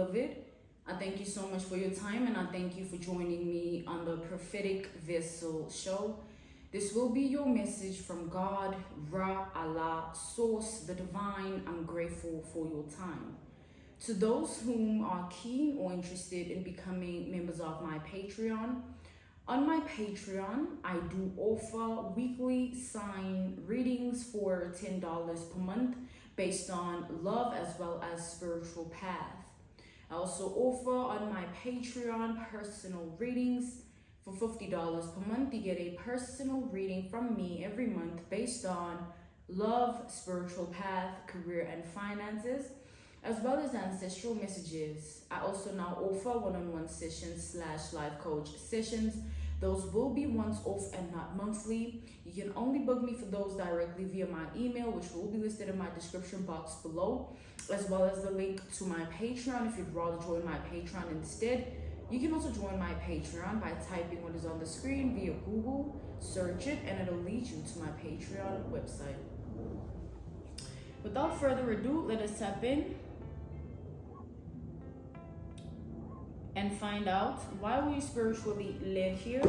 beloved. I thank you so much for your time, and I thank you for joining me on the Prophetic Vessel Show. This will be your message from God, Ra, Allah, Source, the Divine. I'm grateful for your time. To those whom are keen or interested in becoming members of my Patreon, on my Patreon, I do offer weekly sign readings for $10 per month based on love as well as spiritual path. I also offer on my Patreon personal readings for $50 per month. You get a personal reading from me every month based on love, spiritual path, career, and finances, as well as ancestral messages. I also now offer one-on-one sessions / life coach sessions. Those will be once off and not monthly. You can only book me for those directly via my email, which will be listed in my description box below, as well as the link to my Patreon if you'd rather join my Patreon instead. You can also join my Patreon by typing what is on the screen via Google, search it, and it'll lead you to my Patreon website. Without further ado, let us tap in and find out, why were you spiritually led here?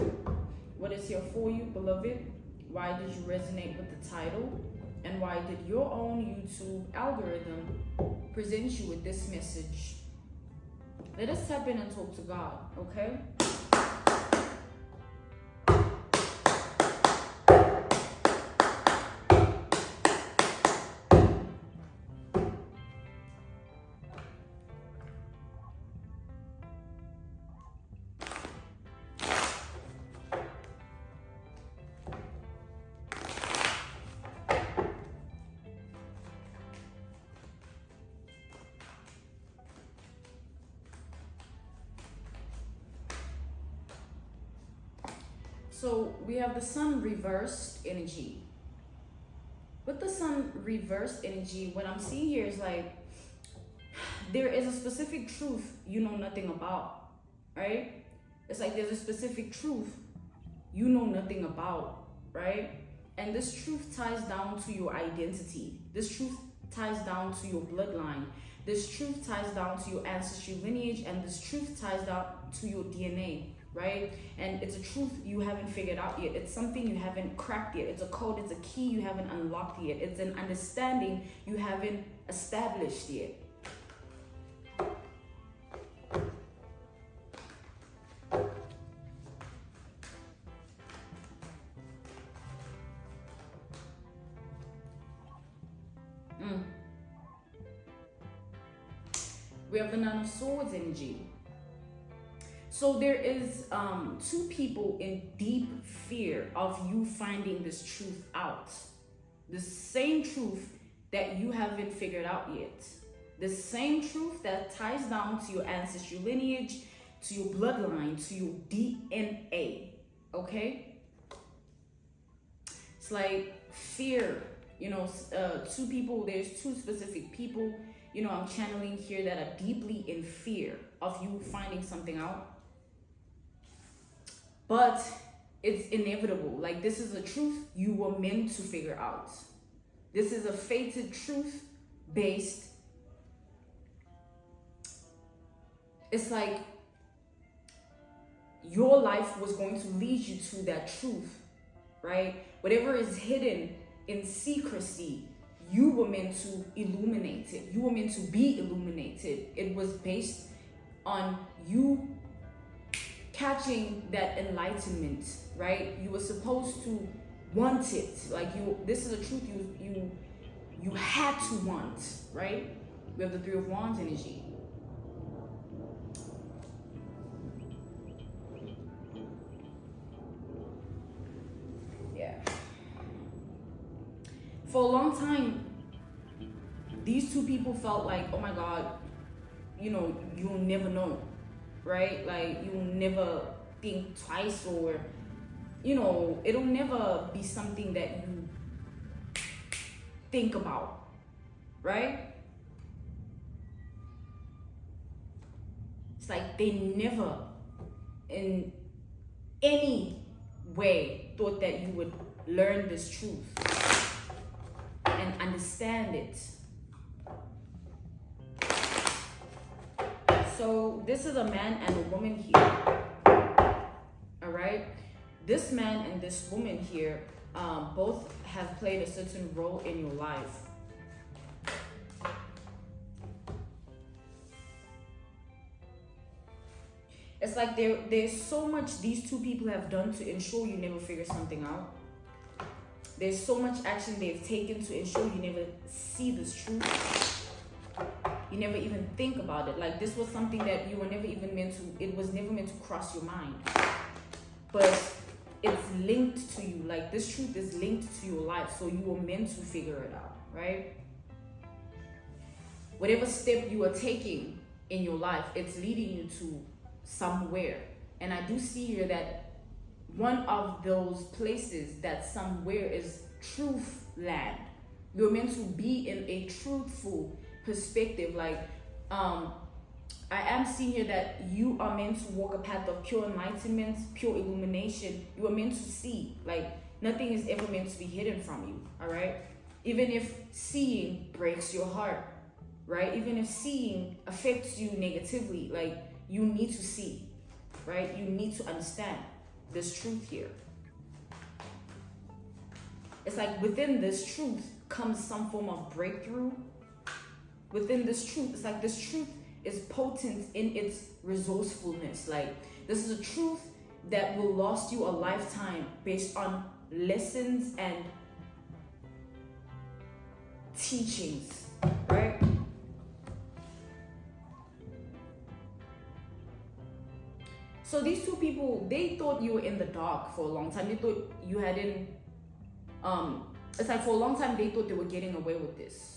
What is here for you, beloved? Why did you resonate with the title? And why did your own YouTube algorithm present you with this message? Let us tap in and talk to God, okay? So we have the sun reversed energy. With the sun reversed energy, what I'm seeing here is like, there is a specific truth you know nothing about, right? It's like there's a specific truth you know nothing about, right? And this truth ties down to your identity. This truth ties down to your bloodline. This truth ties down to your ancestral lineage, and this truth ties down to your DNA. Right? And it's a truth you haven't figured out yet. It's something you haven't cracked yet. It's a code, it's a key you haven't unlocked yet. It's an understanding you haven't established yet. We have the Nine of Swords energy. So there is two people in deep fear of you finding this truth out. The same truth that you haven't figured out yet. The same truth that ties down to your ancestral lineage, to your bloodline, to your DNA, okay? It's like fear, you know, two people, there's two specific people, you know, I'm channeling here that are deeply in fear of you finding something out. But it's inevitable. Like, this is a truth you were meant to figure out. This is a fated truth based. It's like your life was going to lead you to that truth, right? Whatever is hidden in secrecy, you were meant to illuminate it. You were meant to be illuminated. It was based on you catching that enlightenment, right? You were supposed to want it. Like, this is a truth you had to want, right? We have the Three of Wands energy. Yeah. For a long time, these two people felt like, oh my God, you know, you'll never know. Right? Like, you'll never think twice, or, you know, it'll never be something that you think about, right? It's like they never in any way thought that you would learn this truth and understand it. So this is a man and a woman here. All right. This man and this woman here both have played a certain role in your life. It's like there's so much these two people have done to ensure you never figure something out. There's so much action they've taken to ensure you never see this truth. You never even think about it. Like, this was something that you were never even meant to, it was never meant to cross your mind. But it's linked to you. Like, this truth is linked to your life. So you were meant to figure it out, right? Whatever step you are taking in your life, it's leading you to somewhere. And I do see here that one of those places that somewhere is truth land. You're meant to be in a truthful perspective. Like, I am seeing here that you are meant to walk a path of pure enlightenment, pure illumination. You are meant to see. Like, nothing is ever meant to be hidden from you, all right? Even if seeing breaks your heart, right? Even if seeing affects you negatively, like, you need to see, right? You need to understand this truth here. It's like within this truth comes some form of breakthrough. Within this truth, it's like this truth is potent in its resourcefulness. Like, this is a truth that will last you a lifetime based on lessons and teachings, right? So these two people, they thought you were in the dark for a long time. They thought you hadn't, it's like for a long time, they thought they were getting away with this.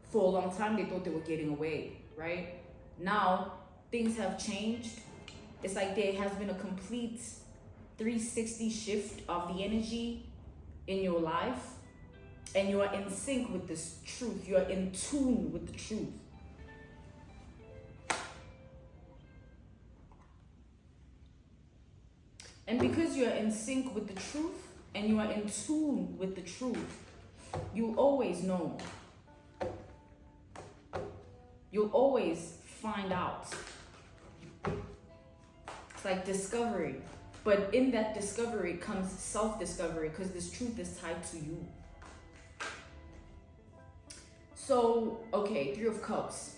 For a long time, they thought they were getting away, right? Now, things have changed. It's like there has been a complete 360 shift of the energy in your life. And you are in sync with this truth. You are in tune with the truth. And because you are in sync with the truth and you are in tune with the truth, you'll always know. You'll always find out. It's like discovery. But in that discovery comes self-discovery, because this truth is tied to you. So, okay, Three of Cups.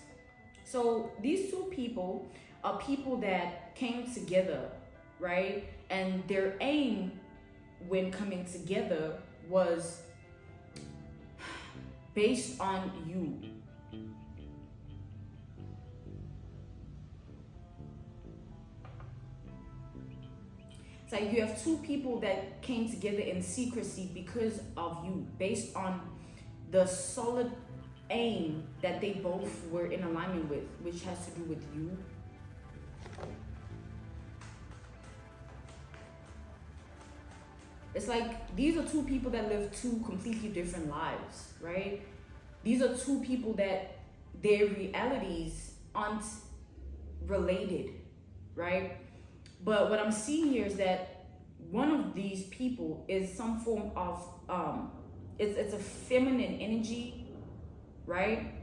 So these two people are people that came together, right? And their aim when coming together was based on you. It's like you have two people that came together in secrecy because of you, based on the solid aim that they both were in alignment with, which has to do with you. It's like these are two people that live two completely different lives, right? These are two people that their realities aren't related, right? But what I'm seeing here is that one of these people is some form of, it's a feminine energy, right?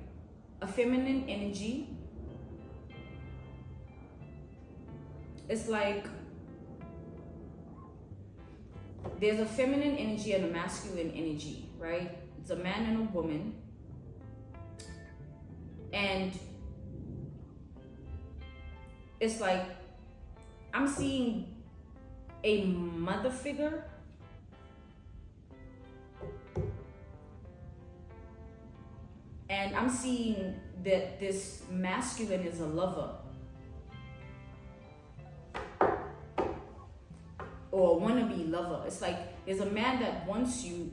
A feminine energy. It's like there's a feminine energy and a masculine energy, right? It's a man and a woman. And it's like, I'm seeing a mother figure. And I'm seeing that this masculine is a lover. Or a wannabe lover. It's like there's a man that wants you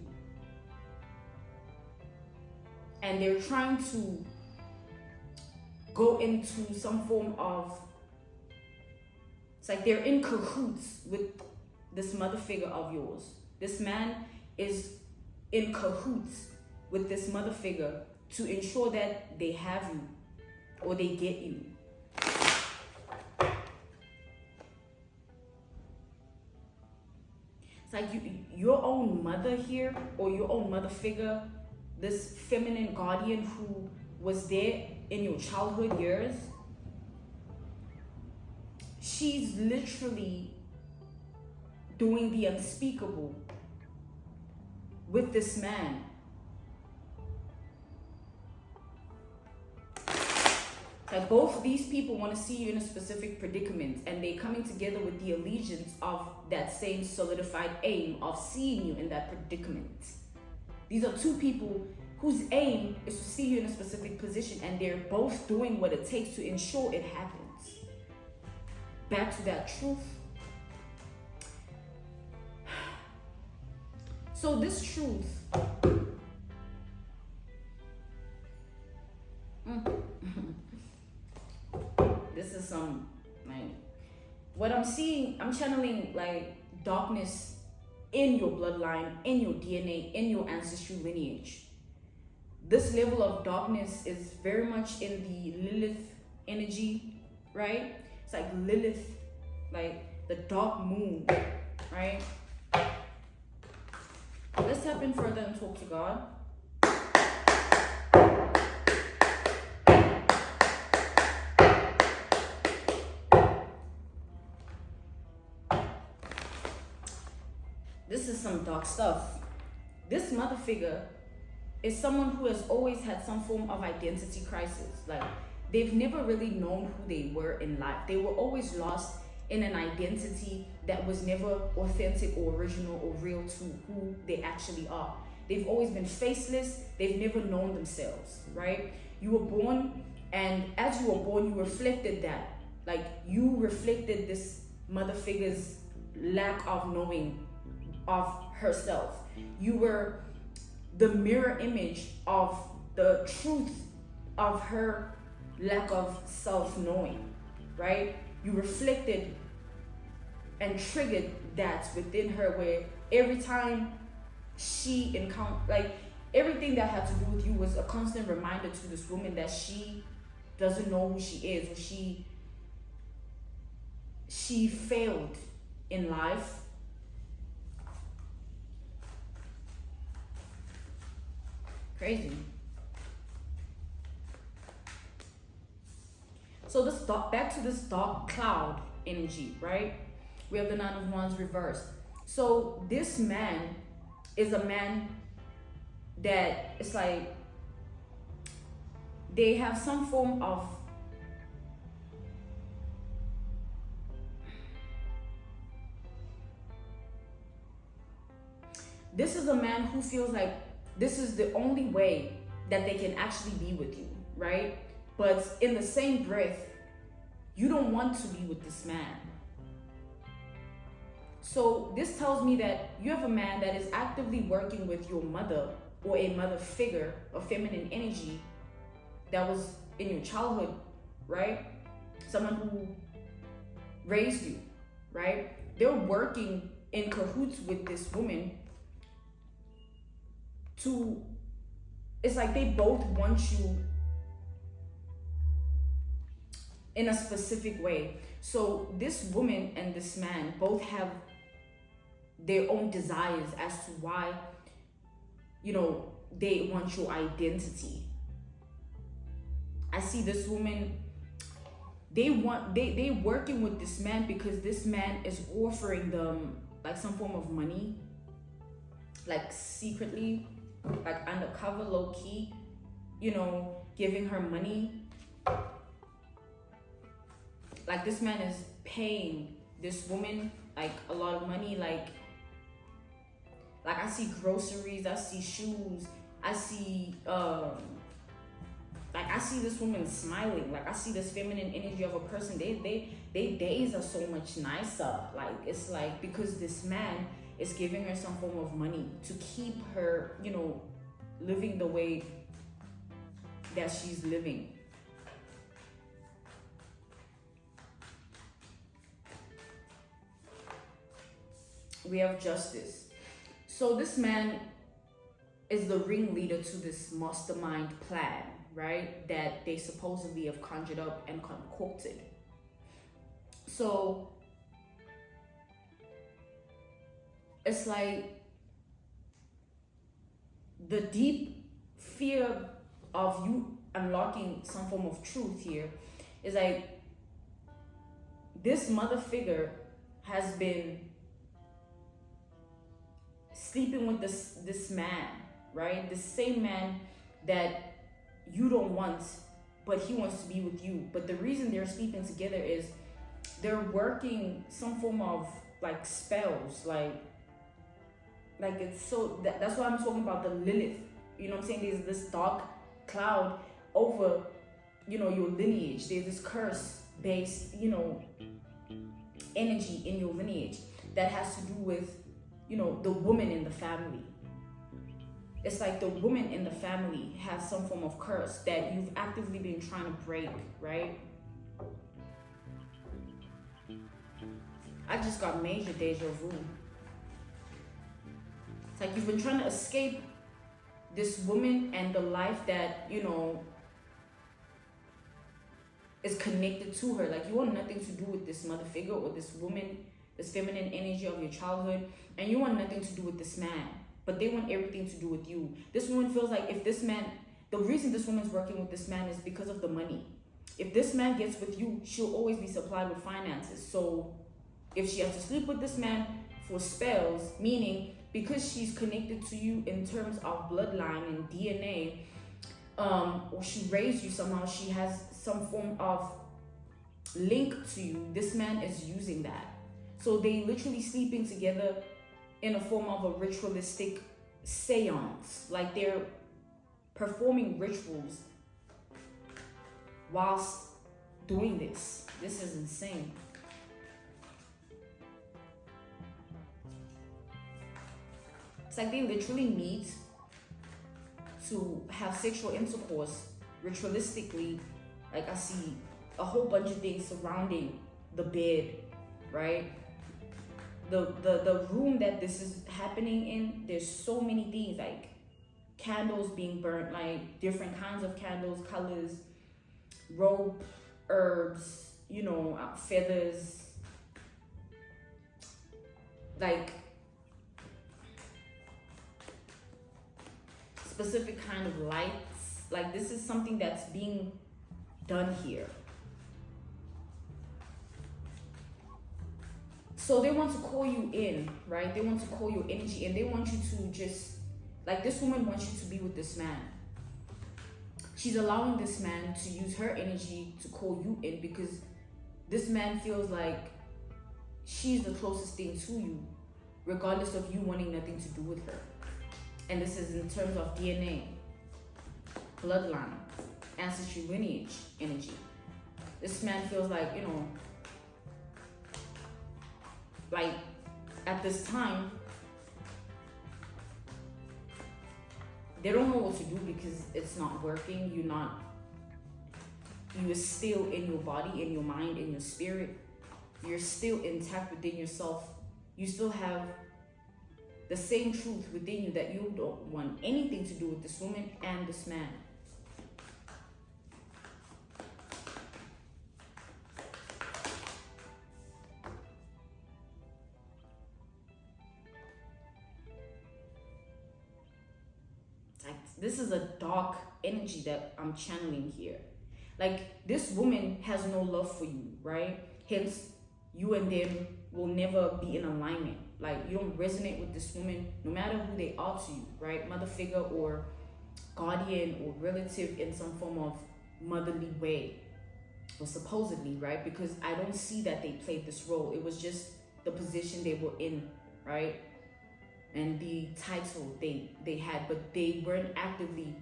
and they're trying to go into some form of, it's like they're in cahoots with this mother figure of yours. This man is in cahoots with this mother figure to ensure that they have you or they get you. It's like your own mother here, or your own mother figure, this feminine guardian who was there in your childhood years, she's literally doing the unspeakable with this man. Like, both of these people want to see you in a specific predicament, and they're coming together with the allegiance of that same solidified aim of seeing you in that predicament. These are two people whose aim is to see you in a specific position, and they're both doing what it takes to ensure it happens. Back to that truth. So this truth, this is some, like, what I'm seeing, I'm channeling like darkness in your bloodline, in your DNA, in your ancestral lineage. This level of darkness is very much in the Lilith energy, right? It's like Lilith, like the dark moon, right? Let's tap in further and talk to God. This is some dark stuff. This mother figure is someone who has always had some form of identity crisis. Like, they've never really known who they were in life. They were always lost in an identity that was never authentic or original or real to who they actually are. They've always been faceless. They've never known themselves, right? You were born, and as you were born, you reflected that. Like, you reflected this mother figure's lack of knowing of herself. You were the mirror image of the truth of her lack of self-knowing, right? You reflected and triggered that within her, where every time she encountered, like, everything that had to do with you was a constant reminder to this woman that she doesn't know who she is, or she failed in life. Crazy. So this back to this dark cloud energy, right? We have the Nine of Wands reversed. So this man is a man that it's like they have some form of this is a man who feels like this is the only way that they can actually be with you, right? But in the same breath, you don't want to be with this man. So this tells me that you have a man that is actively working with your mother, or a mother figure, a feminine energy that was in your childhood, right? Someone who raised you, right? They're working in cahoots with this woman to, it's like they both want you in a specific way. So this woman and this man both have their own desires as to why, you know, they want your identity. I see this woman, they working with this man because this man is offering them like some form of money, like secretly, like undercover, low key, you know, giving her money. Like, this man is paying this woman like a lot of money. Like I see groceries, I see shoes, I see like I see this woman smiling. Like, I see this feminine energy of a person. They days are so much nicer. Like, it's like because this man is giving her some form of money to keep her, you know, living the way that she's living. We have Justice. So this man is the ringleader to this mastermind plan, right? That they supposedly have conjured up and concocted. So it's like the deep fear of you unlocking some form of truth here, is like this mother figure has been sleeping with this man, right? The same man that you don't want, but he wants to be with you. But the reason they're sleeping together is they're working some form of like spells, like it's so that's why I'm talking about the Lilith. You know what I'm saying? There's this dark cloud over, you know, your lineage. There's this curse based, you know, energy in your lineage that has to do with, you know, the woman in the family. It's like the woman in the family has some form of curse that you've actively been trying to break, right? I just got major deja vu. It's like you've been trying to escape this woman and the life that, you know, is connected to her. Like you want nothing to do with this mother figure or this woman, this feminine energy of your childhood, and you want nothing to do with this man, but they want everything to do with you. This woman feels like if this man, the reason this woman's working with this man is because of the money. If this man gets with you, she'll always be supplied with finances. So if she has to sleep with this man for spells, meaning because she's connected to you in terms of bloodline and DNA, or she raised you somehow, she has some form of link to you, this man is using that. So they literally sleeping together in a form of a ritualistic seance. Like they're performing rituals whilst doing this. This is insane. It's like they literally meet to have sexual intercourse ritualistically. Like I see a whole bunch of things surrounding the bed, right? The room that this is happening in, there's so many things, like candles being burnt, like different kinds of candles, colors, rope, herbs, you know, feathers, like specific kind of lights. Like this is something that's being done here. So they want to call you in, right? They want to call your energy, and they want you to just, like this woman wants you to be with this man. She's allowing this man to use her energy to call you in because this man feels like she's the closest thing to you, regardless of you wanting nothing to do with her. And this is in terms of DNA, bloodline, ancestry, lineage, energy. This man feels like, you know, like at this time, they don't know what to do because it's not working. You are still in your body, in your mind, in your spirit. You're still intact within yourself. You still have the same truth within you that you don't want anything to do with this woman and this man. Like, this is a dark energy that I'm channeling here. Like this woman has no love for you, right? Hence, you and them will never be in alignment. Like you don't resonate with this woman, no matter who they are to you, right? Mother figure or guardian or relative in some form of motherly way, or supposedly, right? Because I don't see that they played this role. It was just the position they were in, right? And the title they had, but they weren't actively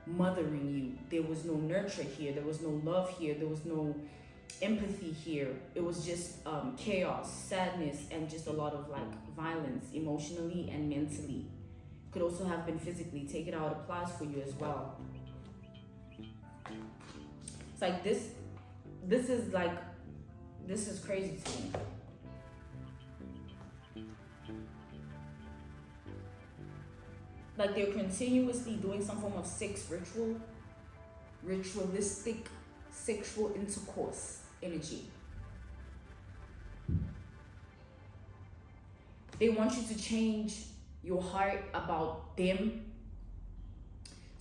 mothering you. There was no nurture here. There was no love here. There was no empathy here. It was just chaos, sadness, and just a lot of like violence emotionally and mentally. Could also have been physically. Take it how it applies for you as well. It's like this is crazy to me. Like they're continuously doing some form of sex ritualistic sexual intercourse energy. They want you to change your heart about them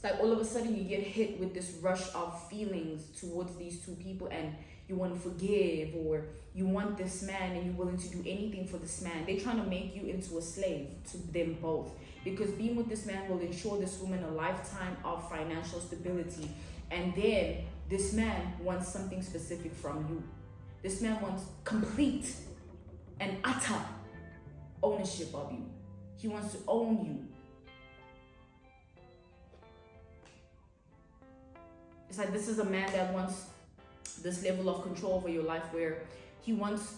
It's like all of a sudden you get hit with this rush of feelings towards these two people, and you want to forgive, or you want this man and you're willing to do anything for this man. They're trying to make you into a slave to them both, because being with this man will ensure this woman a lifetime of financial stability. And then this man wants something specific from you. This man wants complete and utter ownership of you. He wants to own you. It's like this is a man that wants this level of control over your life, where he wants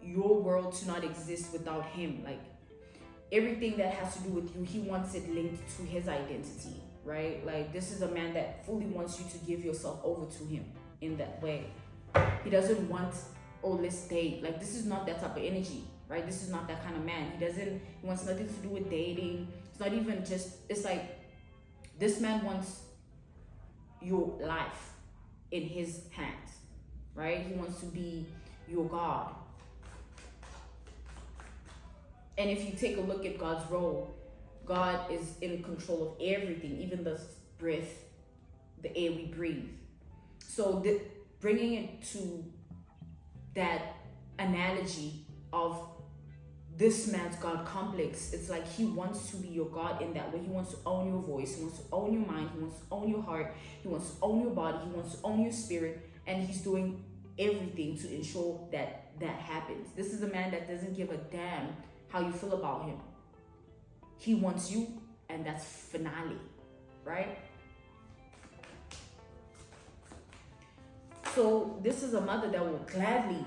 your world to not exist without him. Like everything that has to do with you, he wants it linked to his identity, right? Like this is a man that fully wants you to give yourself over to him in that way. He doesn't want, oh, let's date. Like this is not that type of energy, right? This is not that kind of man. He wants nothing to do with dating. It's not even just, it's like this man wants your life in his hands, right? He wants to be your God. And if you take a look at God's role, God is in control of everything, even the breath, the air we breathe. So bringing it to that analogy of this man's God complex, it's like he wants to be your God in that way. He wants to own your voice. He wants to own your mind. He wants to own your heart. He wants to own your body. He wants to own your spirit. And he's doing everything to ensure that that happens. This is a man that doesn't give a damn how you feel about him. He wants you, and that's finale, right? So this is a mother that will gladly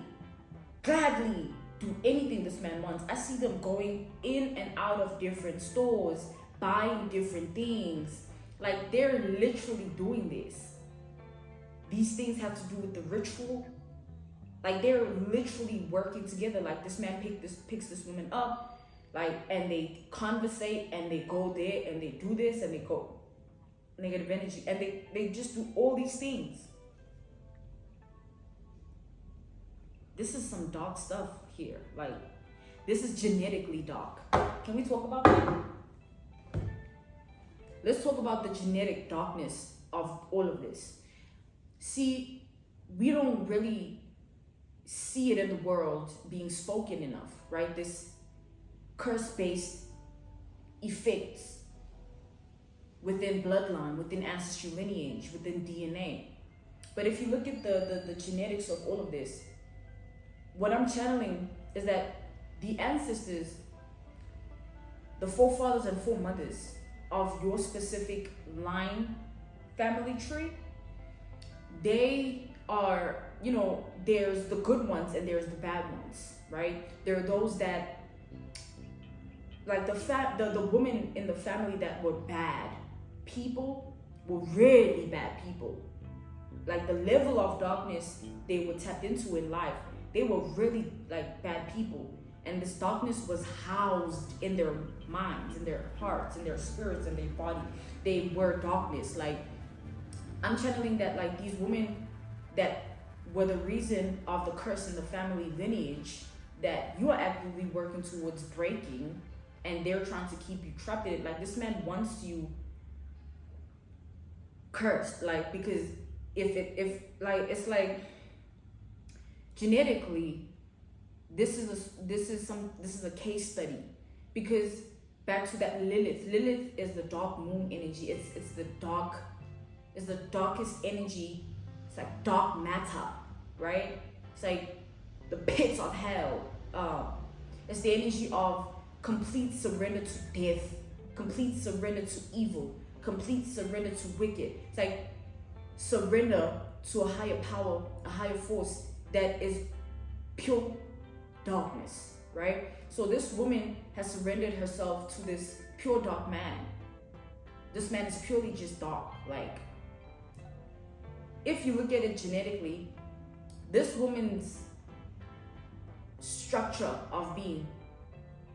do anything this man wants. I see them going in and out of different stores, buying different things. Like they're literally doing this. These things have to do with the ritual. Like they're literally working together. Like this man picks this woman up, like, and they conversate, and they go there, and they do this, and they go negative energy, and they just do all these things. This is some dark stuff here. Like this is genetically dark. Can we talk about that? Let's talk about the genetic darkness of all of this. See, we don't really see it in the world being spoken enough, right? This curse-based effects within bloodline, within ancestral lineage, within DNA. But if you look at the genetics of all of this, what I'm channeling is that the ancestors, the forefathers and foremothers of your specific line family tree, they are, you know, there's the good ones and there's the bad ones, right? There are those that, like the women in the family that were bad people were really bad people. Like the level of darkness they were tapped into in life, they were really like bad people. And this darkness was housed in their minds, in their hearts, in their spirits, in their body. They were darkness. Like I'm channeling that, like these women that were the reason of the curse in the family lineage that you are actively working towards breaking, and they're trying to keep you trapped in it. Like this man wants you cursed, like, because if it's like genetically, this is a case study, because back to that Lilith is the dark moon energy. It's the darkest energy. It's like dark matter, right? It's like the pits of hell. It's the energy of complete surrender to death, complete surrender to evil, complete surrender to wicked. It's like surrender to a higher power, a higher force that is pure darkness, right? So this woman has surrendered herself to this pure dark man. This man is purely just dark. Like, if you look at it genetically, this woman's structure of being,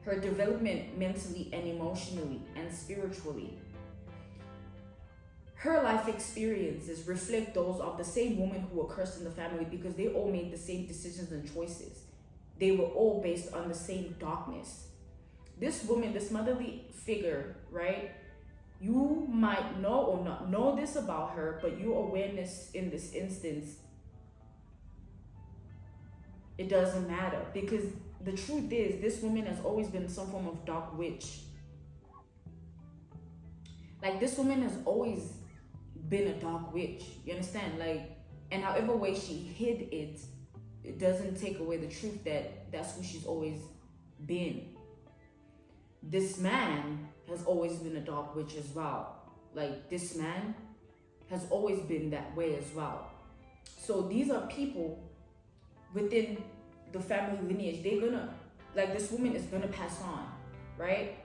her development mentally and emotionally and spiritually, her life experiences reflect those of the same woman who were cursed in the family, because they all made the same decisions and choices. They were all based on the same darkness. This woman, this motherly figure, right? You might know or not know this about her, but your awareness in this instance, it doesn't matter, because the truth is this woman has always been some form of dark witch. Like, this woman has always been a dark witch, you understand? Like, and however way she hid it, it doesn't take away the truth that that's who she's always been. This man has always been a dark witch as well. Like, this man has always been that way as well. So these are people within the family lineage. They're gonna, like, this woman is gonna pass on, right?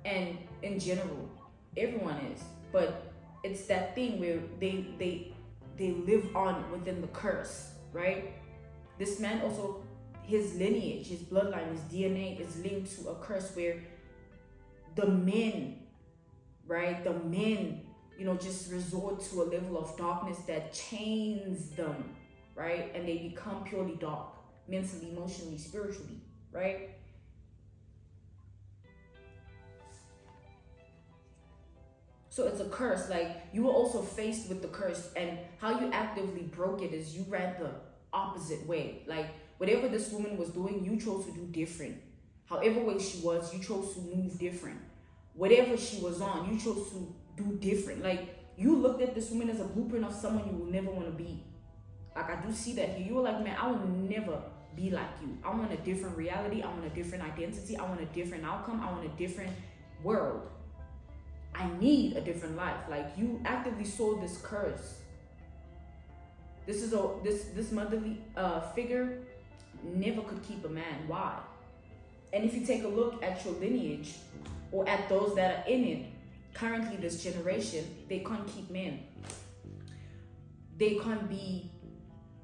And in general, everyone is, but it's that thing where they live on within the curse, right? This man also, his lineage, his bloodline, his DNA is linked to a curse where the men, right, the men, you know, just resort to a level of darkness that chains them, right? And they become purely dark, mentally, emotionally, spiritually, right? So it's a curse. Like, you were also faced with the curse, and how you actively broke it is you ran the opposite way. Like, whatever this woman was doing, you chose to do different. However way she was, you chose to move different. Whatever she was on, you chose to do different. Like, you looked at this woman as a blueprint of someone you will never want to be. Like, I do see that here. You were like, man, I will never be like you. I want a different reality. I want a different identity. I want a different outcome. I want a different world. I need a different life. Like, you actively saw this curse. This is this motherly figure never could keep a man. Why? And if you take a look at your lineage, or at those that are in it, currently this generation, they can't keep men. They can't be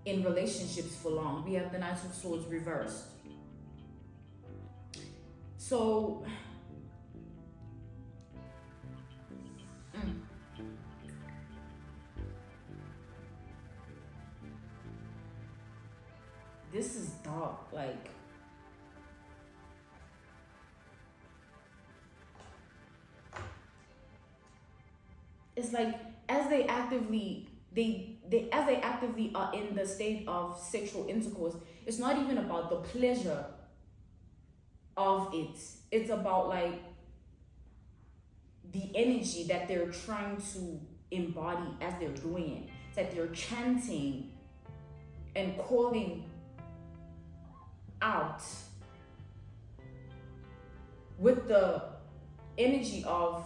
in relationships for long. We have the Knight of Swords reversed. So, this is dark. Like, it's like, as they actively are in the state of sexual intercourse, it's not even about the pleasure of it. It's about, like, the energy that they're trying to embody as they're doing it. It's like they're chanting and calling out with the energy of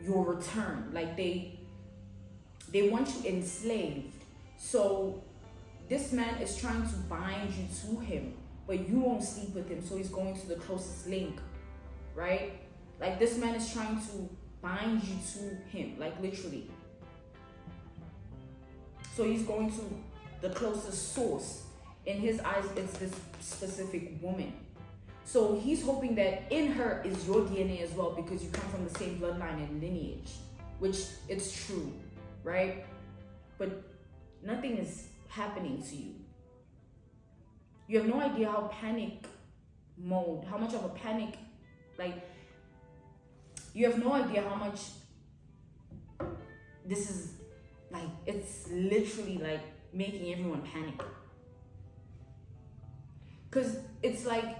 your return. Like, they want you enslaved. So this man is trying to bind you to him, but you won't sleep with him, so he's going to the closest link, right? Like, this man is trying to bind you to him, like, literally. So he's going to the closest source. In his eyes, it's this specific woman. So he's hoping that in her is your DNA as well, because you come from the same bloodline and lineage, which it's true, right? But nothing is happening to you. You have no idea how panic mode, how much of a panic, like, you have no idea how much this is, like, it's literally like making everyone panic. Because it's like,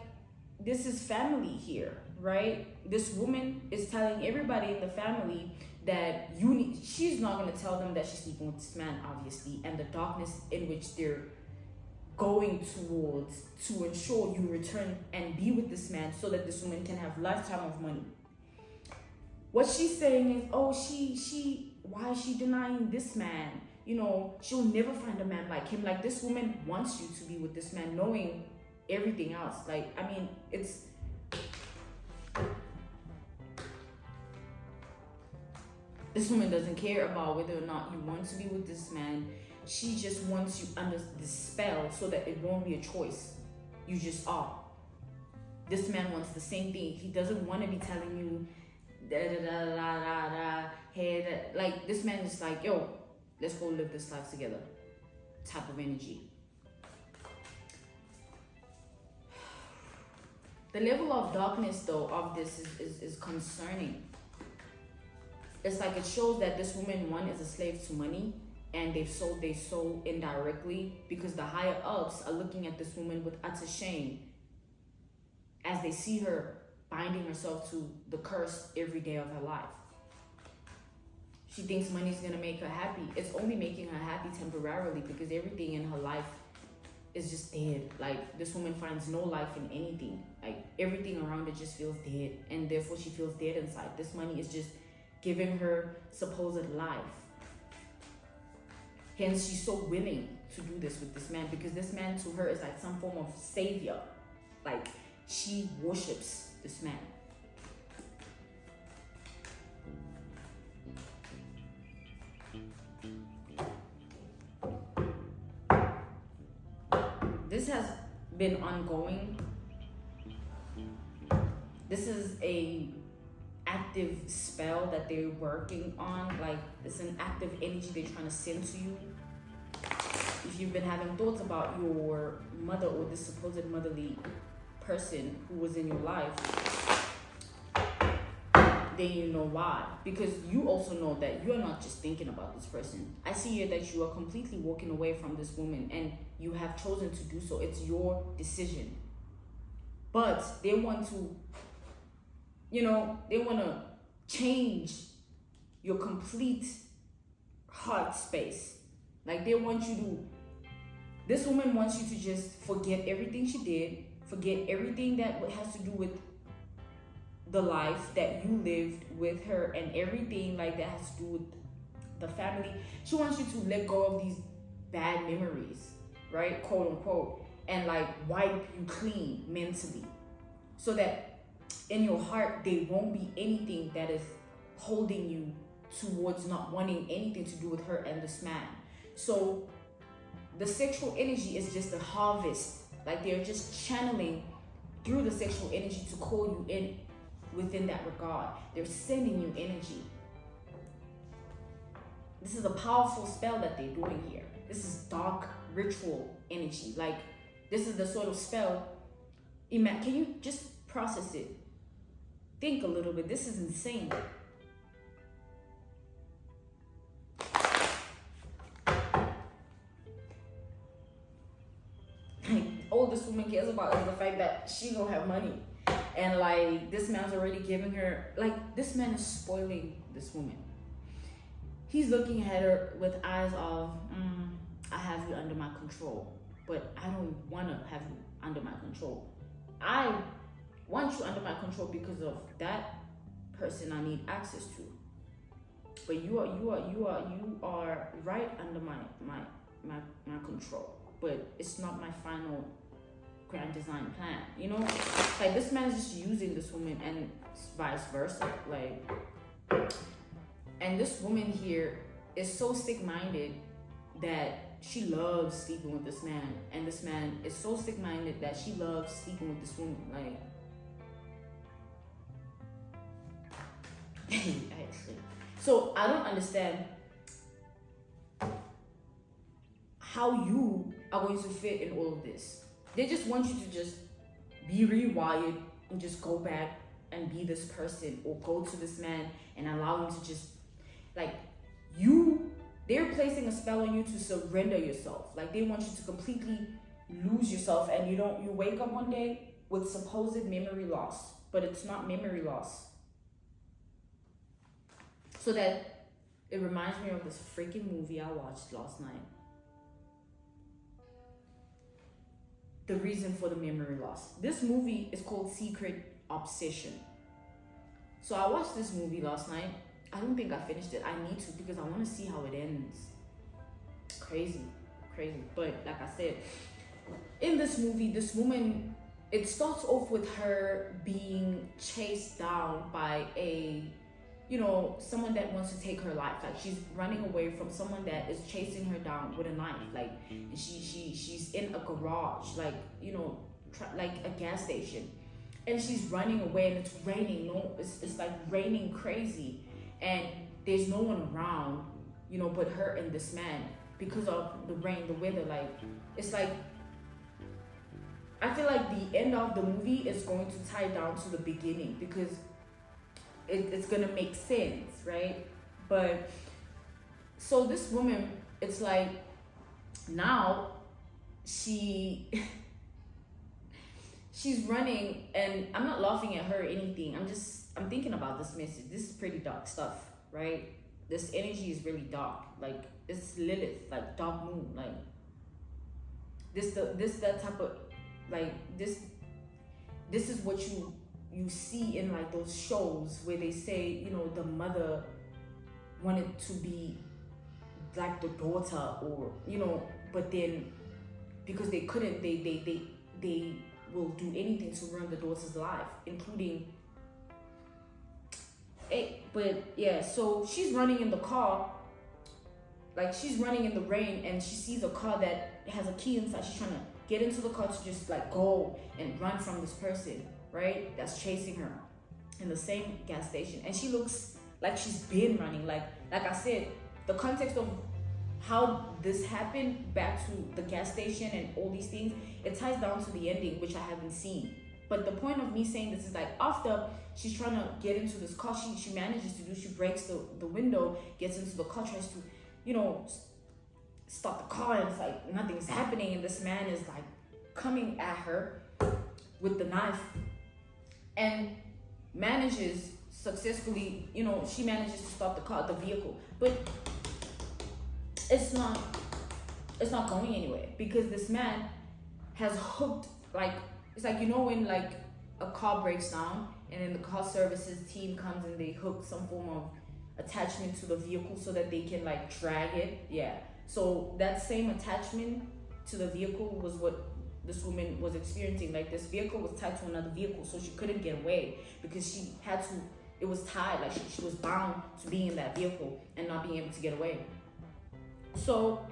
this is family here, right? This woman is telling everybody in the family that she's not going to tell them that she's sleeping with this man, obviously, and the darkness in which they're going towards to ensure you return and be with this man so that this woman can have lifetime of money. What she's saying is, oh, why is she denying this man? You know, she'll never find a man like him. Like, this woman wants you to be with this man, knowing everything else. Like, I mean, it's, this woman doesn't care about whether or not you want to be with this man. She just wants you under the spell so that it won't be a choice. You just are. This man wants the same thing. He doesn't want to be telling you hey, like, this man is like, yo, let's go live this life together type of energy. The level of darkness, though, of this is concerning. it's like it shows that this woman, one, is a slave to money, and they've sold their soul indirectly, because the higher ups are looking at this woman with utter shame as they see her binding herself to the curse every day of her life. She thinks money's gonna make her happy. It's only making her happy temporarily, because everything in her life is just dead. Like, this woman finds no life in anything. Like, everything around her just feels dead, and therefore she feels dead inside. This money is just giving her supposed life. Hence, she's so willing to do this with this man, because this man to her is like some form of savior. Like, she worships this man. This has been ongoing. This is a active spell that they're working on. Like, it's an active energy they're trying to send to you. If you've been having thoughts about your mother or this supposed motherly person who was in your life, then you know why. Because you also know that you're not just thinking about this person. I see here that you are completely walking away from this woman, and you have chosen to do so. It's your decision. But they want to, they want to change your complete heart space. Like, they want you to, this woman wants you to just forget everything she did, forget everything that has to do with the life that you lived with her, and everything like that has to do with the family. She wants you to let go of these bad memories, right, quote unquote, and like wipe you clean mentally, so that in your heart there won't be anything that is holding you towards not wanting anything to do with her and this man. So the sexual energy is just a harvest. Like, they're just channeling through the sexual energy to call you in within that regard. They're sending you energy. This is a powerful spell that they're doing here. This is dark ritual energy. Like, this is the sort of spell. Can you just process it? Think a little bit. This is insane. All this woman cares about is the fact that she don't have money. And like, this man's already giving her, like, this man is spoiling this woman. He's looking at her with eyes of, I have you under my control, but I don't want to have you under my control. I want you under my control because of that person I need access to. But you are right under my control. But it's not my final grand design plan, Like, this man is just using this woman, and vice versa. Like, and this woman here is so sick-minded that she loves sleeping with this man, and this man is so sick-minded that she loves sleeping with this woman. Like, actually, so I don't understand how you are going to fit in all of this. They just want you to just be rewired and just go back and be this person, or go to this man and allow him to just, like, they're placing a spell on you to surrender yourself. Like, they want you to completely lose yourself, and you wake up one day with supposed memory loss, but it's not memory loss. So that it reminds me of this freaking movie I watched last night. The reason for the memory loss. This movie is called Secret Obsession. So I watched this movie last night. I don't think I finished it. I need to, because I want to see how it ends. Crazy. But like I said, in this movie, this woman, it starts off with her being chased down by someone that wants to take her life. Like, she's running away from someone that is chasing her down with a knife. Like, and she's in a garage, like, like a gas station, and she's running away, and it's raining. It's like raining crazy, and there's no one around, but her and this man, because of the rain, the weather. Like, it's like, I feel like the end of the movie is going to tie down to the beginning, because it's gonna make sense, right? But so this woman, it's like now she's running, and I'm not laughing at her or anything. I'm thinking about this message. This is pretty dark stuff, right? This energy is really dark. Like it's Lilith, like dark moon, like that type of, like this is what you see in like those shows where they say, you know, the mother wanted to be like the daughter, or you know, but then because they couldn't, they will do anything to ruin the daughter's life, including it. But yeah, so she's running in the car, like she's running in the rain, and she sees a car that has a key inside. She's trying to get into the car to just like go and run from this person, right, that's chasing her in the same gas station. And she looks like she's been running, like I said, the context of how this happened back to the gas station and all these things, it ties down to the ending, which I haven't seen. But the point of me saying this is like, after she's trying to get into this car, she manages to do, she breaks the window, gets into the car, tries to, you know, stop the car, and it's like nothing's happening, and this man is like coming at her with the knife, and manages successfully, you know, she manages to stop the vehicle, but it's not going anywhere, because this man has hooked, like, it's like, you know, when like a car breaks down and then the car services team comes and they hook some form of attachment to the vehicle so that they can like drag it. Yeah, so that same attachment to the vehicle was what this woman was experiencing. Like this vehicle was tied to another vehicle, so she couldn't get away because she had to, it was tied, like she was bound to being in that vehicle and not being able to get away. So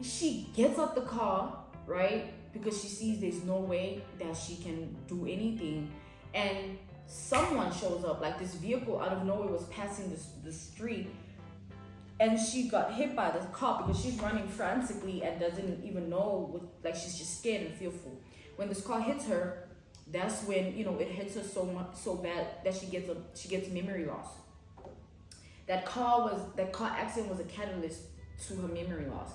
she gets out the car, right, because she sees there's no way that she can do anything, and someone shows up, like this vehicle out of nowhere was passing the street, and she got hit by the car because she's running frantically and doesn't even know, like she's just scared and fearful. When this car hits her, that's when, you know, it hits her so bad that she gets memory loss. That car accident was a catalyst to her memory loss.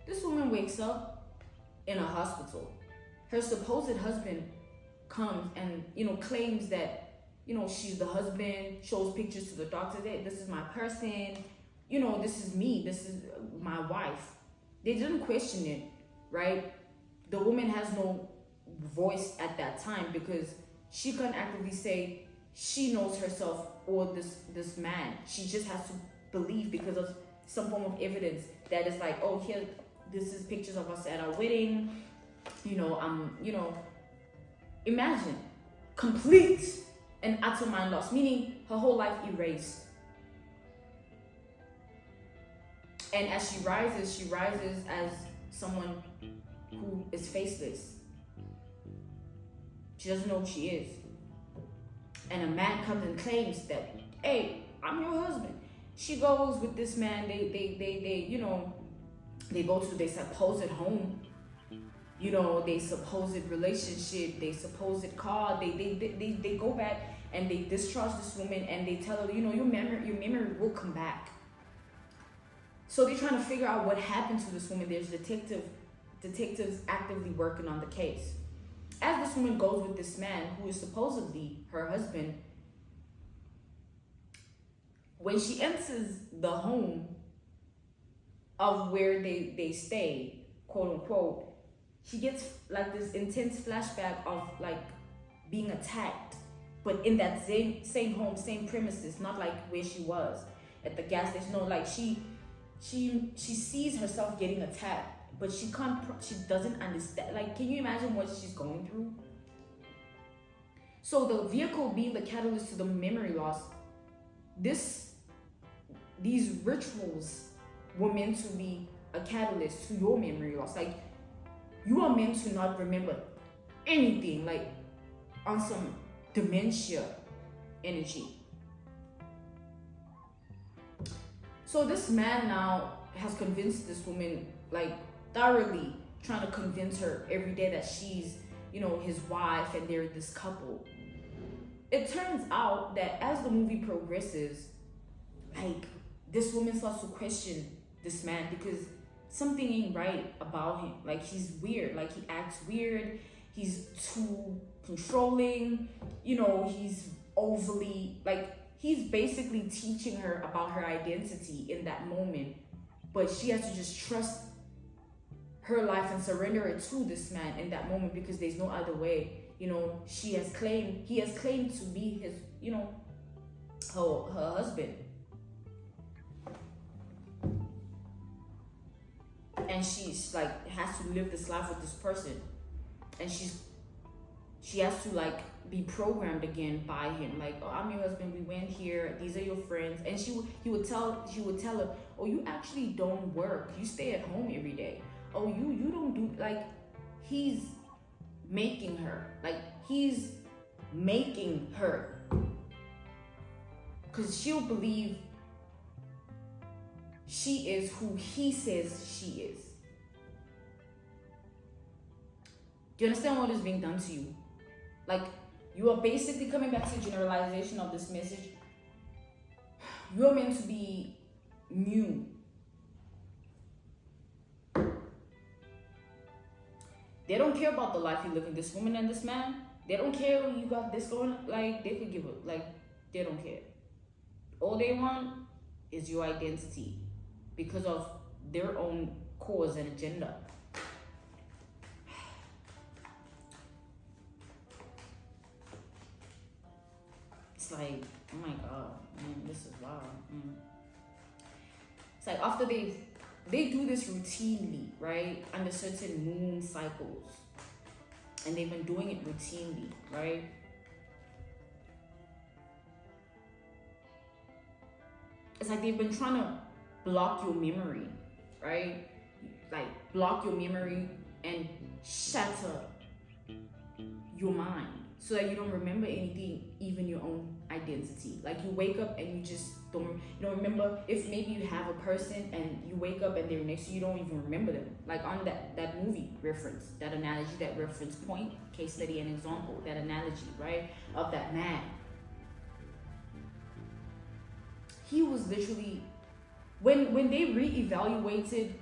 This woman wakes up in a hospital. Her supposed husband comes and, you know, claims that, you know, she's the husband, shows pictures to the doctor, that this is my person, you know, this is me, this is my wife. They didn't question it, right? The woman has no voice at that time because she couldn't actively say she knows herself or this man. She just has to believe because of some form of evidence that is like, oh, here, this is pictures of us at our wedding, you know, imagine complete and utter mind loss, meaning her whole life erased. And as she rises as someone who is faceless. She doesn't know who she is. And a man comes and claims that, hey, I'm your husband. She goes with this man, they you know, they go to their supposed home, you know, they supposed relationship, they supposed car, they go back and they discharge this woman and they tell her, you know, your memory will come back. So they're trying to figure out what happened to this woman. There's detectives actively working on the case. As this woman goes with this man who is supposedly her husband, when she enters the home of where they stay, quote unquote, she gets like this intense flashback of like being attacked, but in that same home, same premises, not like where she was at the gas station. No, like she sees herself getting attacked, but she doesn't understand. Like, can you imagine what she's going through? So the vehicle being the catalyst to the memory loss, these rituals were meant to be a catalyst to your memory loss. Like, you are meant to not remember anything, like on some dementia energy. So this man now has convinced this woman, like thoroughly trying to convince her every day that she's, you know, his wife and they're this couple. It turns out that as the movie progresses, like, this woman starts to question this man because something ain't right about him. Like, he's weird. Like, he acts weird. He's too controlling. You know, he's overly, like, he's basically teaching her about her identity in that moment. But she has to just trust her life and surrender it to this man in that moment, because there's no other way. You know, he has claimed to be his, you know, her husband. And she's like, has to live this life with this person. And she has to like be programmed again by him. Like, oh, I'm your husband, we went here, these are your friends. And he would tell her, oh, you actually don't work, you stay at home every day. Oh, you don't do, like, he's making her. Like, he's making her. Because she'll believe she is who he says she is. Do you understand what is being done to you? Like, you are basically coming back to the generalization of this message. You are meant to be new. They don't care about the life you live in, this woman and this man. They don't care you got this going. Like, they could give up. Like, they don't care. All they want is your identity because of their own cause and agenda. It's like, oh my God, man, this is wild. It's like after they do this routinely, right, under certain moon cycles, and they've been doing it routinely, right? It's like they've been trying to block your memory, right? Like, block your memory and shatter your mind so that you don't remember anything, even your own identity. Like, you wake up and you just don't remember. If maybe you have a person and you wake up and they're next to you, you don't even remember them. Like on that movie reference, that analogy, that reference point, case study and example, that analogy, right, of that man. He was literally, when they re-evaluated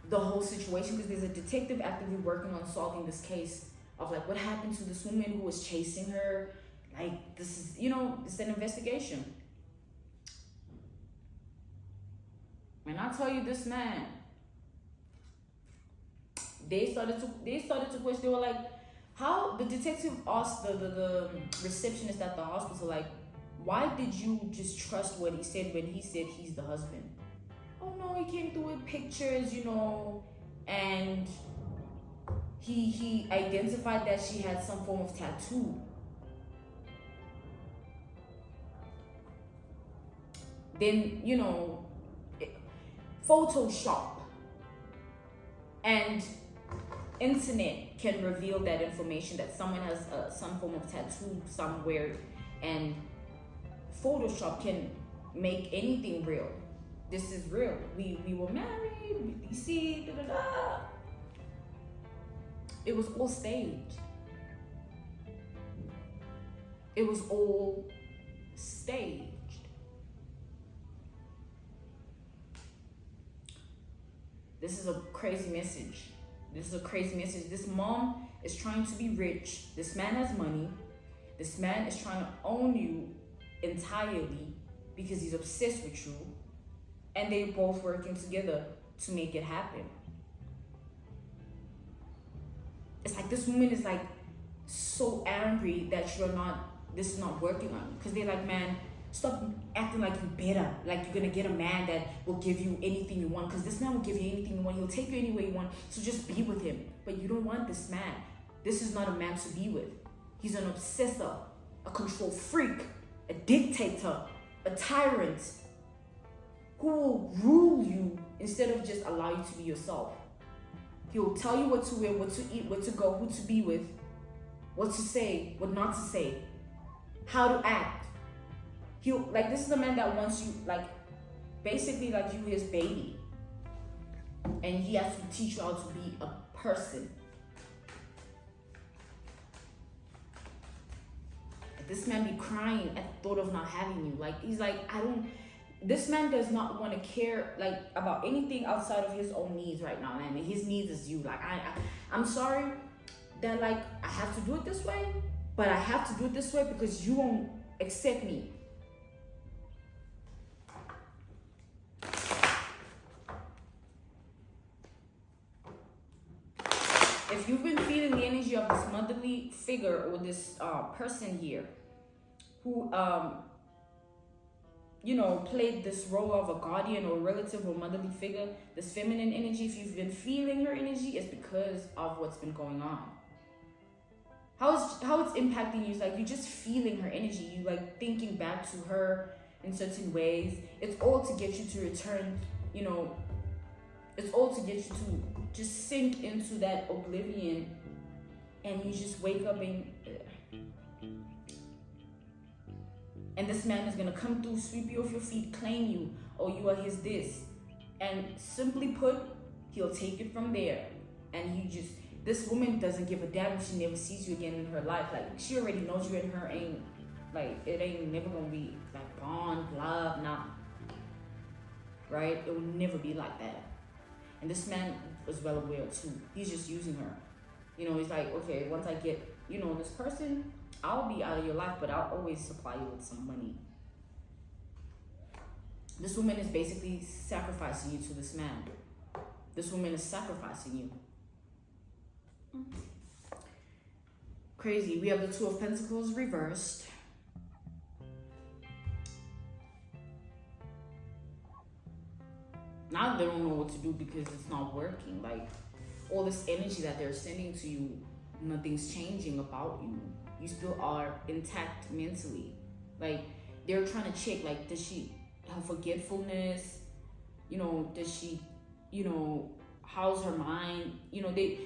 the whole situation, because there's a detective actively working on solving this case of like what happened to this woman who was chasing her. Like, this is, you know, it's an investigation. And I tell you, this man, they started to question. They were like, how, the detective asked the receptionist at the hospital, like, why did you just trust what he said when he said he's the husband? Oh no, he came through with pictures, you know, and he identified that she had some form of tattoo. Then, you know, Photoshop and internet can reveal that information, that someone has some form of tattoo somewhere, and Photoshop can make anything real. This is real. We were married, you see, da da da. It was all staged. It was all staged. This is a crazy message. This is a crazy message. This mom is trying to be rich. This man has money. This man is trying to own you entirely because he's obsessed with you. And they're both working together to make it happen. It's like this woman is like so angry that this is not working on you. Because they're like, man, stop acting like you're better. Like you're gonna get a man that will give you anything you want. Because this man will give you anything you want. He'll take you anywhere you want. So just be with him. But you don't want this man. This is not a man to be with. He's an obsessor, a control freak, a dictator, a tyrant who will rule you instead of just allow you to be yourself. He'll tell you what to wear, what to eat, where to go, who to be with, what to say, what not to say, how to act. This is a man that wants you, like, basically like you his baby. And he has to teach you how to be a person. this man be crying at the thought of not having you. Like, he's like, this man does not want to care like about anything outside of his own needs right now, man. His needs is you. Like, I'm sorry that like I have to do it this way, but I have to do it this way because you won't accept me. If you've been feeling the energy of this motherly figure or this person here who you know, played this role of a guardian or relative or motherly figure, this feminine energy, if you've been feeling her energy, it's because of what's been going on. How it's impacting you is like you're just feeling her energy. You like thinking back to her in certain ways. It's all to get you to return, you know, it's all to get you to just sink into that oblivion, and you just wake up and this man is gonna come through, sweep you off your feet, claim you, or you are his this. And simply put, he'll take it from there. And this woman doesn't give a damn if she never sees you again in her life. Like, she already knows you and her ain't, like, it ain't never gonna be like bond, love, nah. Right? It will never be like that. And this man was well aware too. He's just using her. You know, he's like, okay, once I get, you know, this person, I'll be out of your life, but I'll always supply you with some money. This woman is basically sacrificing you to this man. This woman is sacrificing you. Crazy. We have the Two of Pentacles reversed. Now they don't know what to do because it's not working. Like, all this energy that they're sending to you, nothing's changing about you. You still are intact mentally. Like, they're trying to check, like, does she have forgetfulness? You know, does she, you know, how's her mind? You know, it's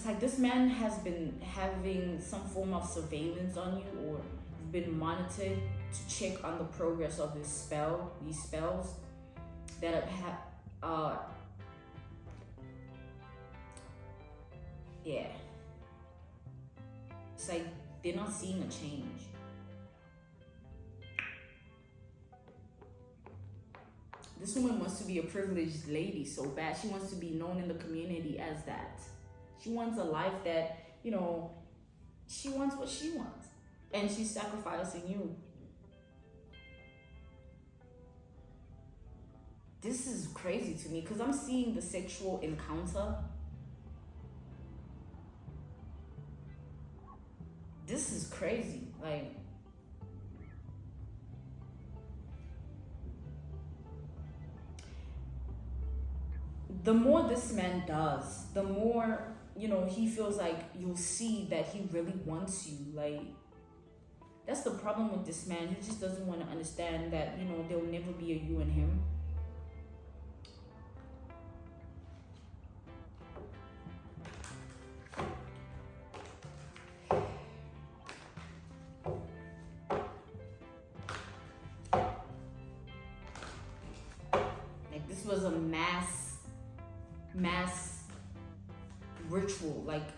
like this man has been having some form of surveillance on you, or you've been monitored to check on the progress of these spells that have, yeah. It's like they're not seeing a change. This woman wants to be a privileged lady so bad. She wants to be known in the community as that. She wants a life that, you know, she wants what she wants. And she's sacrificing you. This is crazy to me because I'm seeing the sexual encounter. This is crazy. Like, the more this man does, the more, you know, he feels like you'll see that he really wants you. Like, that's the problem with this man. He just doesn't want to understand that, you know, there'll never be a you and him. This was a mass ritual. Like,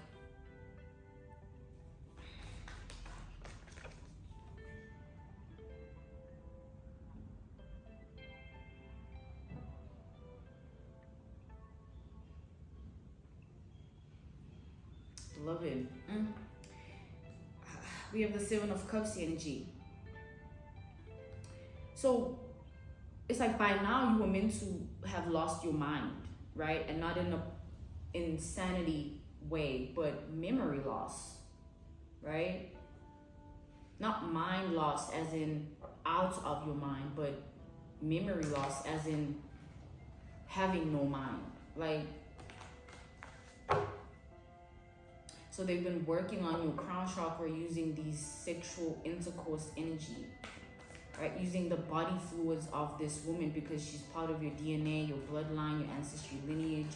beloved, we have the Seven of Cups energy. So it's like by now you were meant to have lost your mind, right? And not in a insanity way, but memory loss, right? Not mind loss as in out of your mind, but memory loss as in having no mind. Like, so they've been working on your crown chakra using these sexual intercourse energy. Right, using the body fluids of this woman because she's part of your DNA, your bloodline, your ancestry lineage.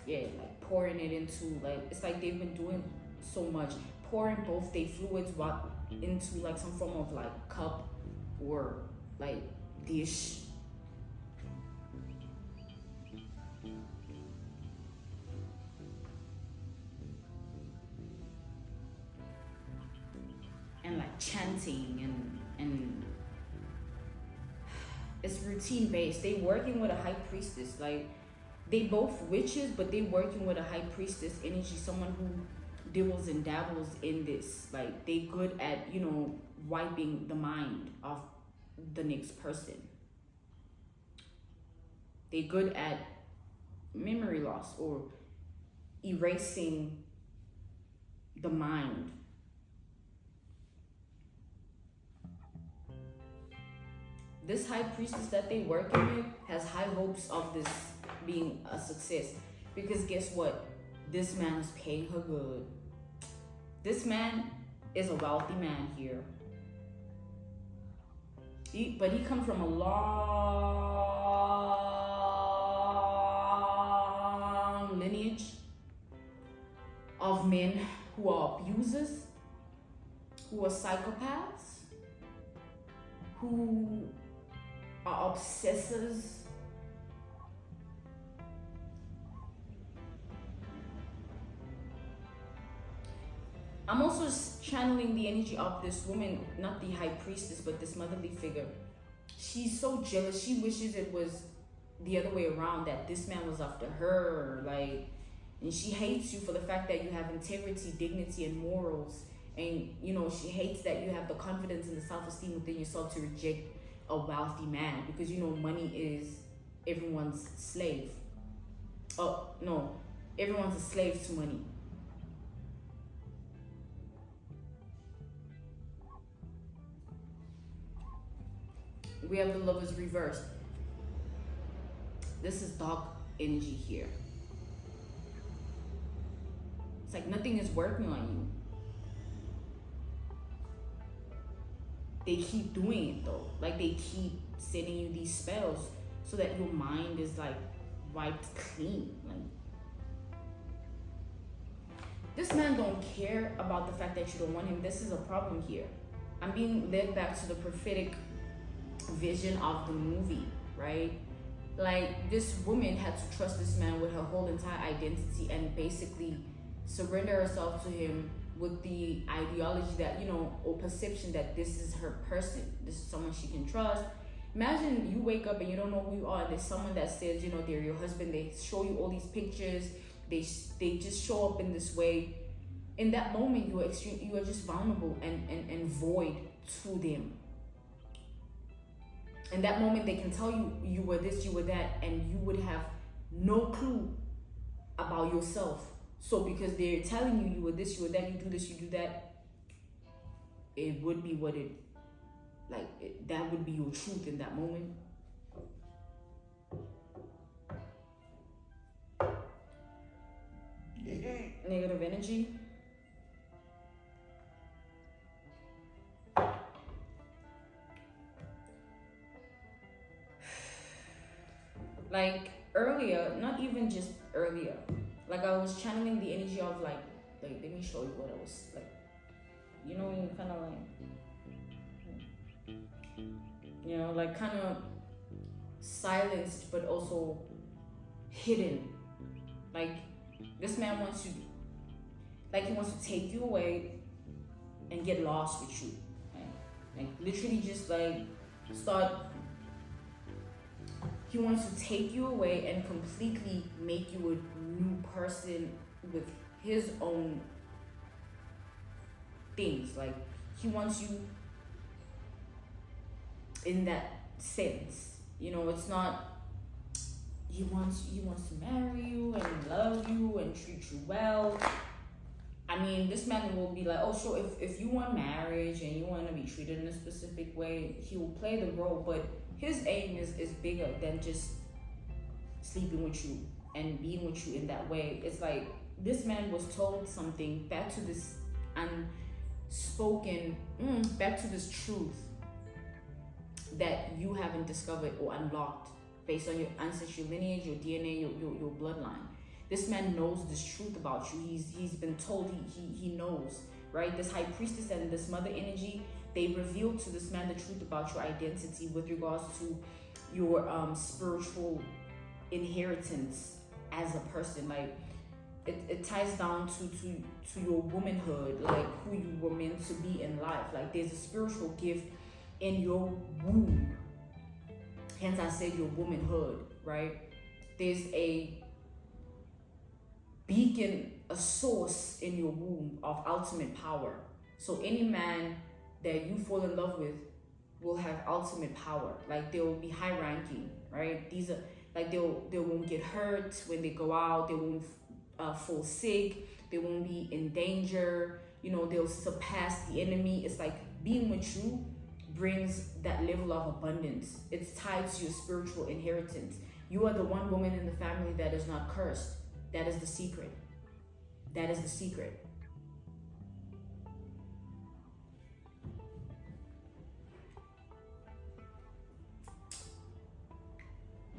Yeah, like pouring it into, like, it's like they've been doing so much, pouring both their fluids into like some form of like cup or like dish. chanting and it's routine based. They working with a high priestess. Like, they both witches, but they working with a high priestess energy, someone who dibbles and dabbles in this. Like, they good at, you know, wiping the mind of the next person. They good at memory loss or erasing the mind. This high priestess that they working with has high hopes of this being a success, because guess what? This man is paying her good. This man is a wealthy man here. But he comes from a long lineage of men who are abusers, who are psychopaths, who are obsessors. I'm also channeling the energy of this woman, not the high priestess, but this motherly figure. She's so jealous. She wishes it was the other way around, that this man was after her. Like, and she hates you for the fact that you have integrity, dignity, and morals. And, you know, she hates that you have the confidence and the self-esteem within yourself to reject a wealthy man, because, you know, money is everyone's slave. Oh, no. Everyone's a slave to money. We have the Lovers reversed. This is dark energy here. It's like nothing is working on you. They keep doing it though. Like, they keep sending you these spells so that your mind is like wiped clean. Like, this man don't care about the fact that you don't want him. This is a problem here. I'm being led back to the prophetic vision of the movie, right? Like, this woman had to trust this man with her whole entire identity and basically surrender herself to him with the ideology that, you know, or perception that this is her person, this is someone she can trust. Imagine you wake up and you don't know who you are, and there's someone that says, you know, they're your husband. They show you all these pictures, they just show up in this way. In that moment, you are just vulnerable and void to them. In that moment, they can tell you you were this, you were that, and you would have no clue about yourself. So because they're telling you you were this, you were that, you do this, you do that, it would be what it, like, that would be your truth in that moment. Negative energy. Like earlier, not even just earlier, like I was channeling the energy of like let me show you what I was like, you know, you kind of like, you know, like kind of silenced but also hidden. Like, this man wants you, like, he wants to take you away and get lost with you, like literally just like start. He wants to take you away and completely make you a new person with his own things. Like, he wants you in that sense. You know, it's not, he wants to marry you and love you and treat you well. I mean, this man will be like, oh, sure, if you want marriage and you want to be treated in a specific way, he will play the role, but his aim is bigger than just sleeping with you and being with you in that way. It's like, this man was told something, back to this unspoken, back to this truth that you haven't discovered or unlocked based on your ancestral lineage, your DNA, your bloodline. This man knows this truth about you. He's been told, he knows, right? This high priestess and this mother energy, they revealed to this man the truth about your identity with regards to your spiritual inheritance as a person. Like, it ties down to your womanhood, like who you were meant to be in life. Like there's a spiritual gift in your womb. Hence I said your womanhood, right? There's a beacon, a source in your womb of ultimate power. So any man that you fall in love with will have ultimate power. Like they will be high ranking, right? These are like they won't get hurt when they go out. They won't fall sick. They won't be in danger. You know, they'll surpass the enemy. It's like being with you brings that level of abundance. It's tied to your spiritual inheritance. You are the one woman in the family that is not cursed. That is the secret. That is the secret.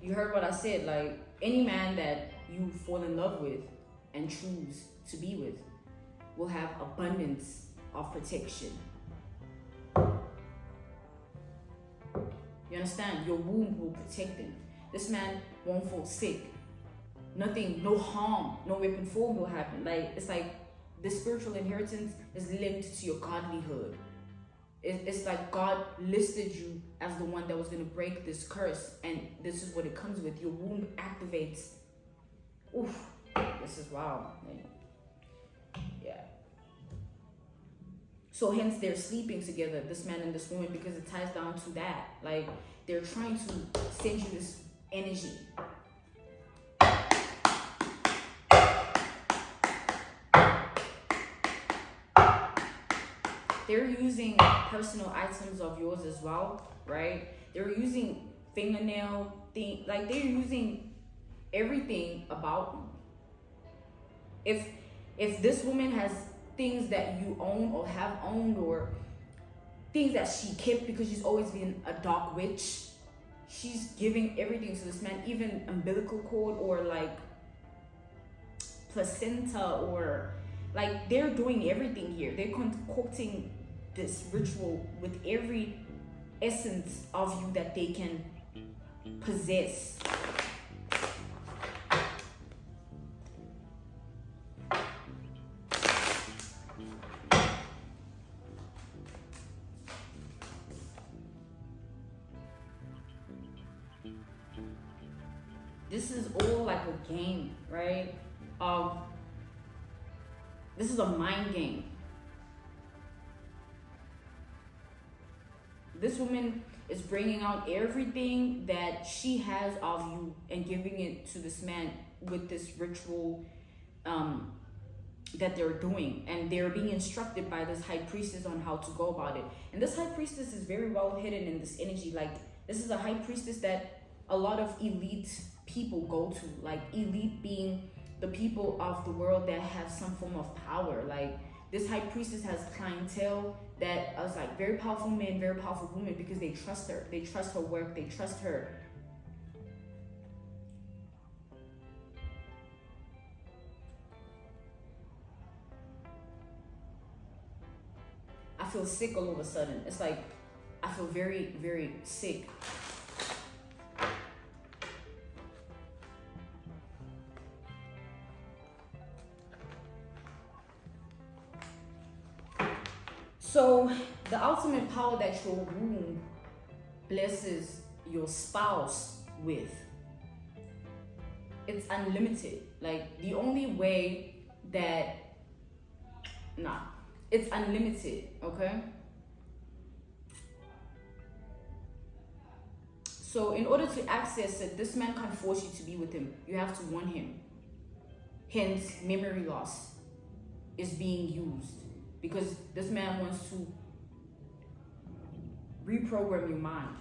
You heard what I said. Like any man that you fall in love with and choose to be with will have abundance of protection. You understand? Your womb will protect him. This man won't fall sick. Nothing, no harm, no weapon form will happen. Like it's like the spiritual inheritance is linked to your godlyhood. It's like God listed you as the one that was going to break this curse, and this is what it comes with. Your womb activates. Oof, this is wild. Yeah. So hence they're sleeping together, this man and this woman, because it ties down to that. Like they're trying to send you this energy. They're using personal items of yours as well, right? They're using fingernail thing, like they're using everything about you. If this woman has things that you own or have owned, or things that she kept because she's always been a dark witch, she's giving everything to this man, even umbilical cord or like placenta, or like they're doing everything here. They're concocting this ritual with every essence of you that they can possess. This is all like a game, right? This is a mind game. This woman is bringing out everything that she has of you and giving it to this man with this ritual that they're doing. And they're being instructed by this high priestess on how to go about it. And this high priestess is very well hidden in this energy. Like this is a high priestess that a lot of elite people go to. Like elite being the people of the world that have some form of power. Like this high priestess has clientele that is like very powerful men, very powerful women, because they trust her. They trust her work. They trust her. I feel sick all of a sudden. It's like I feel very, very sick. So the ultimate power that your womb blesses your spouse with, it's unlimited. Like the only way that, it's unlimited, okay? So in order to access it, this man can't force you to be with him. You have to want him. Hence, memory loss is being used. Because this man wants to reprogram your mind.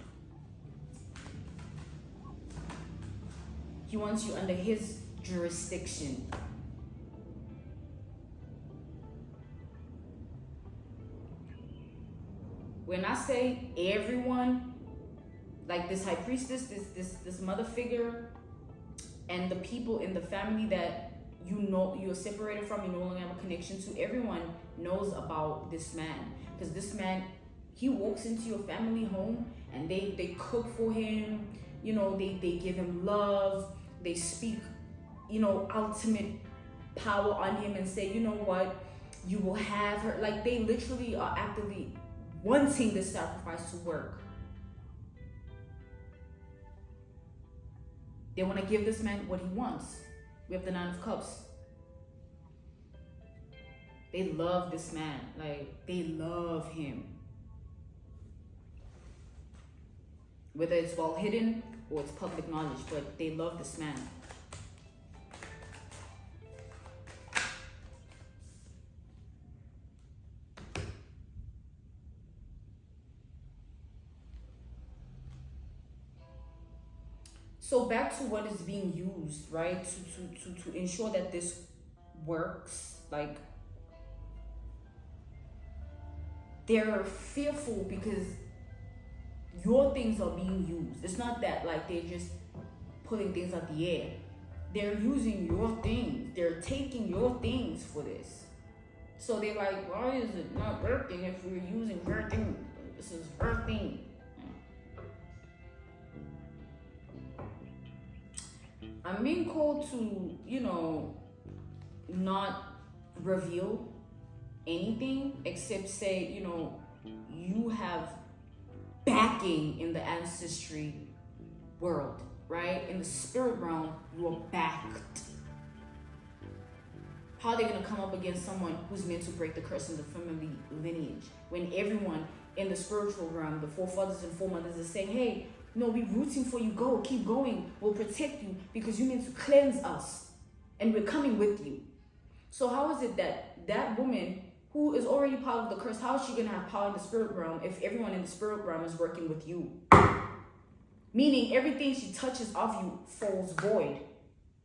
He wants you under his jurisdiction. When I say everyone, like this high priestess, this mother figure, and the people in the family that you know you're separated from, you no longer have a connection to, everyone knows about this man. Because this man, he walks into your family home and they cook for him, you know, they give him love, they speak, you know, ultimate power on him and say, you know what, you will have her. Like, they literally are actively wanting this sacrifice to work. They want to give this man what he wants. We have the 9 of Cups. They love this man. Like, they love him. Whether it's well hidden or it's public knowledge, but they love this man. So back to what is being used, right? To ensure that this works. Like, they're fearful because your things are being used. It's not that like they're just pulling things out the air. They're using your things. They're taking your things for this. So they're like, why is it not working if we're using her thing? This is her thing. I'm being called to, you know, not reveal anything except say, you know, you have backing in the ancestry world, right? In the spirit realm, you are backed. How are they going to come up against someone who's meant to break the curse in the family lineage when everyone in the spiritual realm, the forefathers and foremothers, is saying, hey, no, we're rooting for you. Go, keep going. We'll protect you because you meant to cleanse us and we're coming with you. So how is it that that woman who is already part of the curse, how is she going to have power in the spirit realm if everyone in the spirit realm is working with you? Meaning everything she touches of you falls void.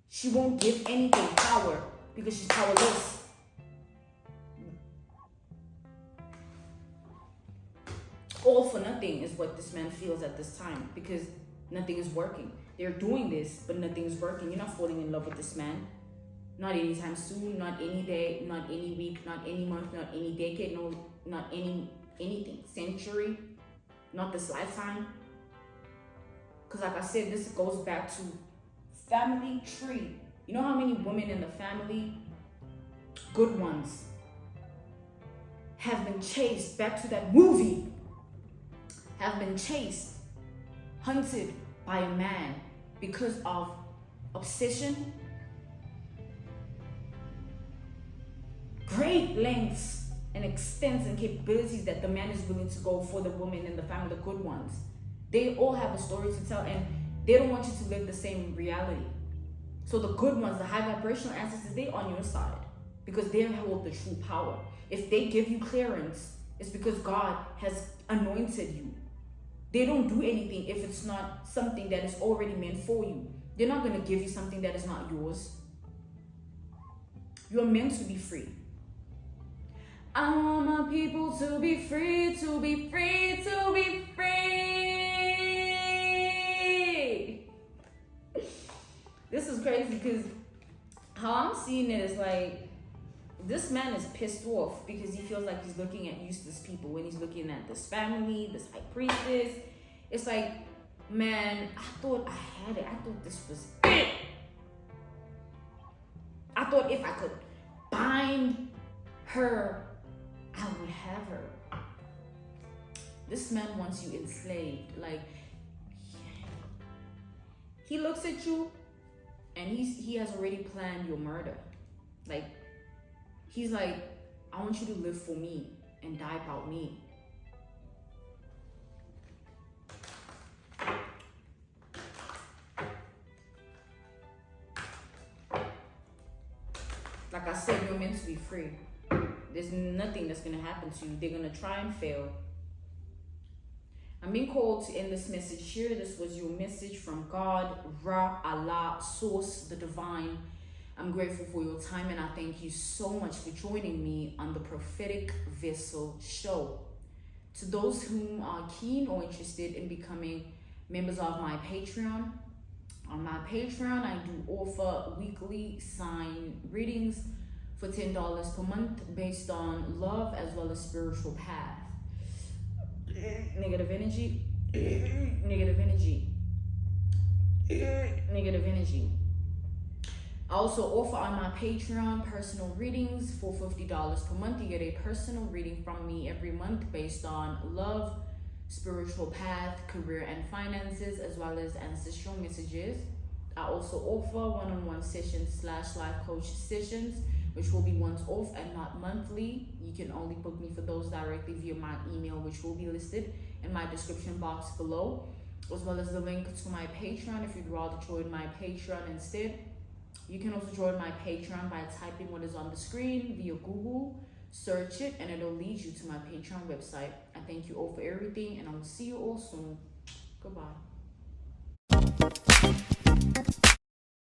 She won't give anything power because she's powerless. All for nothing is what this man feels at this time because nothing is working. They're doing this, but nothing is working. You're not falling in love with this man. Not anytime soon, not any day, not any week, not any month, not any decade, no, not anything. Century, not this lifetime. Because like I said, this goes back to family tree. You know how many women in the family, good ones, have been chased, back to that movie, have been chased, hunted by a man because of obsession, great lengths and extents and capabilities that the man is willing to go for the woman in the family, the good ones. They all have a story to tell and they don't want you to live the same reality. So the good ones, the high vibrational ancestors, they're on your side because they hold the true power. If they give you clearance, it's because God has anointed you. They don't do anything if it's not something that is already meant for you. They're not going to give you something that is not yours. You're meant to be free. I want my people to be free, to be free, to be free. This is crazy because how I'm seeing it is like this man is pissed off because he feels like he's looking at useless people when he's looking at this family, this high priestess. It's like, man, I thought I had it. I thought this was it. I thought if I could bind her, I would have her. This man wants you enslaved. Like, he looks at you and he has already planned your murder. Like, he's like, I want you to live for me and die about me. Like I said, you're meant to be free. There's nothing that's going to happen to you. They're going to try and fail. I'm being called to end this message here. This was your message from God, Ra, Allah, Source, the Divine. I'm grateful for your time and I thank you so much for joining me on the Prophetic Vessel Show. To those whom are keen or interested in becoming members of my Patreon, on my Patreon, I do offer weekly sign readings for $10 per month based on love as well as spiritual path. Negative energy, negative energy, negative energy. I also offer on my Patreon personal readings for $50 per month. You get a personal reading from me every month based on love, spiritual path, career and finances, as well as ancestral messages. I also offer one-on-one sessions / life coach sessions, which will be once off and not monthly. You can only book me for those directly via my email, which will be listed in my description box below, as well as the link to my Patreon if you'd rather join my Patreon instead. You can also join my Patreon by typing what is on the screen via Google, search it, and it'll lead you to my Patreon website. I thank you all for everything, and I will see you all soon. Goodbye.